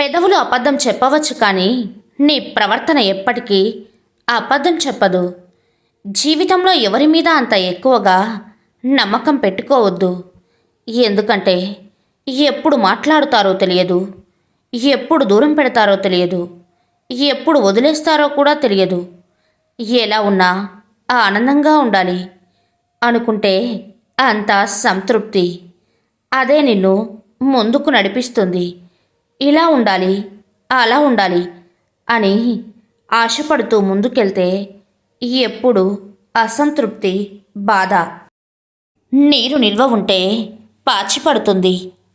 పెదవులు అబద్ధం చెప్పవచ్చు కానీ నీ ప్రవర్తన ఎప్పటికీ అబద్ధం చెప్పదు. జీవితంలో ఎవరి మీద అంత ఎక్కువగా నమ్మకం పెట్టుకోవద్దు. ఎందుకంటే ఎప్పుడు మాట్లాడుతారో తెలియదు, ఎప్పుడు దూరం పెడతారో తెలియదు, ఎప్పుడు వదిలేస్తారో కూడా తెలియదు. ఎలా ఉన్నా ఆనందంగా ఉండాలి అనుకుంటే అంతా సంతృప్తి. అదే నిన్ను ముందుకు నడిపిస్తుంది. ఇలా ఉండాలి, అలా ఉండాలి అని ఆశపడుతూ ముందుకెళ్తే ఎప్పుడు అసంతృప్తి, బాధ. నీరు నిల్వ ఉంటే పాచిపడుతుంది,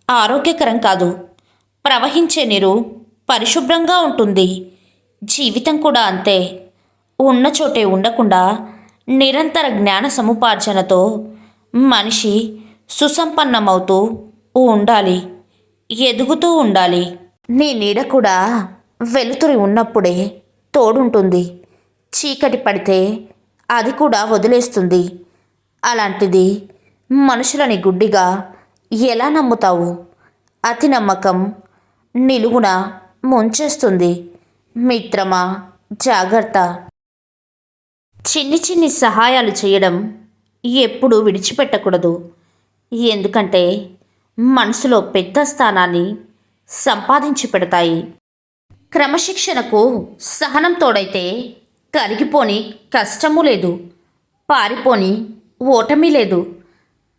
ఆరోగ్యకరం కాదు. ప్రవహించే నీరు పరిశుభ్రంగా ఉంటుంది. జీవితం కూడా అంతే. ఉన్న చోటే ఉండకుండా నిరంతర జ్ఞాన సముపార్జనతో మనిషి సుసంపన్నమవుతూ ఉండాలి, ఎదుగుతూ ఉండాలి. నీ నీడ కూడా వెలుతురి ఉన్నప్పుడే తోడుంటుంది. చీకటి పడితే అది కూడా వదిలేస్తుంది. అలాంటిది మనుషులని గుడ్డిగా ఎలా నమ్ముతావు? అతి నమ్మకం నిలువున ముంచేస్తుంది. మిత్రమా, జాగ్రత్త. చిన్ని చిన్ని సహాయాలు చేయడం ఎప్పుడూ విడిచిపెట్టకూడదు. ఎందుకంటే మనసులో పెద్ద స్థానాన్ని సంపాదించి పెడతాయి. క్రమశిక్షణకు సహనం తోడైతే కరిగిపోని కష్టము లేదు, పారిపోని ఓటమి లేదు.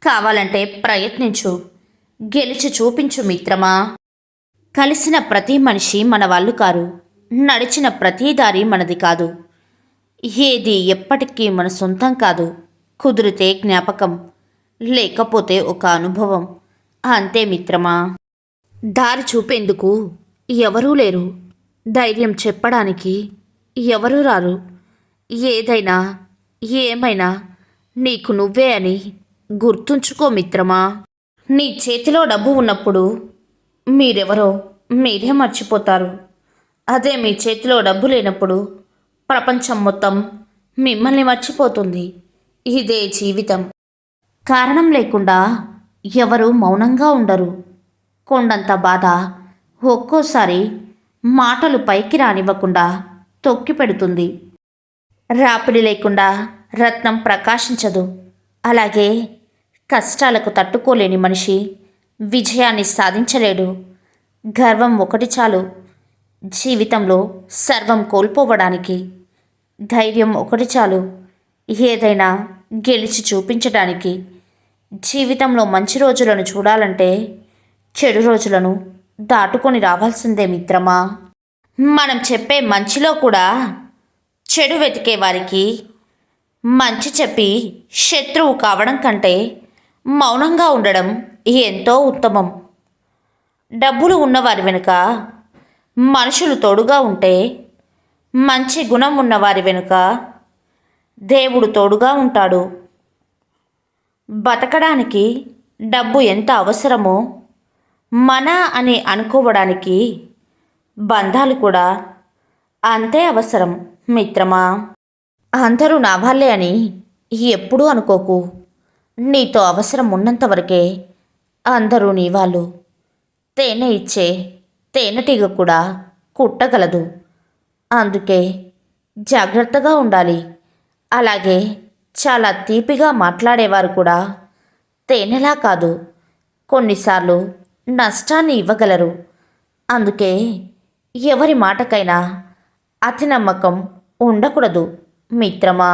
కావాలంటే ప్రయత్నించు, గెలిచి చూపించు మిత్రమా. కలిసిన ప్రతి మనిషి మన వాళ్ళు కారు, నడిచిన ప్రతి దారి మనది కాదు. ఏది ఎప్పటికీ మన సొంతం కాదు. కుదిరితే జ్ఞాపకం, లేకపోతే ఒక అనుభవం, అంతే మిత్రమా. దారి చూపేందుకు ఎవరూ లేరు, ధైర్యం చెప్పడానికి ఎవరూ రారు. ఏదైనా ఏమైనా నీకు నువ్వే అని గుర్తుంచుకో మిత్రమా. నీ చేతిలో డబ్బు ఉన్నప్పుడు మీరెవరో మీరే మర్చిపోతారు. అదే మీ చేతిలో డబ్బు లేనప్పుడు ప్రపంచం మొత్తం మిమ్మల్ని మర్చిపోతుంది. ఇదే జీవితం. కారణం లేకుండా ఎవరు మౌనంగా ఉండరు. కొండంత బాధ ఒక్కోసారి మాటలు పైకి రానివ్వకుండా తొక్కి పెడుతుంది. రాపిడి లేకుండా రత్నం ప్రకాశించదు. అలాగే కష్టాలకు తట్టుకోలేని మనిషి విజయాన్ని సాధించలేడు. గర్వం ఒకటి చాలు జీవితంలో సర్వం కోల్పోవడానికి. ధైర్యం ఒకటి చాలు ఏదైనా గెలిచి చూపించడానికి. జీవితంలో మంచి రోజులను చూడాలంటే చెడు రోజులను దాటుకొని రావాల్సిందే మిత్రమా. మనం చెప్పే మంచిలో కూడా చెడు వెతికే వారికి మంచి చెప్పి శత్రువు కావడం కంటే మౌనంగా ఉండడం ఎంతో ఉత్తమం. డబ్బులు ఉన్నవారి వెనుక మనుషులు తోడుగా ఉంటే, మంచి గుణం ఉన్నవారి వెనుక దేవుడు తోడుగా ఉంటాడు. బతకడానికి డబ్బు ఎంత అవసరమో మన అని అనుకోవడానికి బంధాలు కూడా అంతే అవసరం మిత్రమా. అందరూ నా వాళ్ళే అని ఎప్పుడూ అనుకోకు. నీతో అవసరం ఉన్నంతవరకే అందరూ నీ వాళ్ళు. తేనె ఇచ్చే తేనెటీగ కూడా కుట్టగలదు. అందుకే జాగ్రత్తగా ఉండాలి. అలాగే చాలా తీపిగా మాట్లాడేవారు కూడా తేనెలా కాదు, కొన్నిసార్లు నష్టాన్ని ఇవ్వగలరు. అందుకే ఎవరి మాటకైనా అతి నమ్మకం ఉండకూడదు మిత్రమా.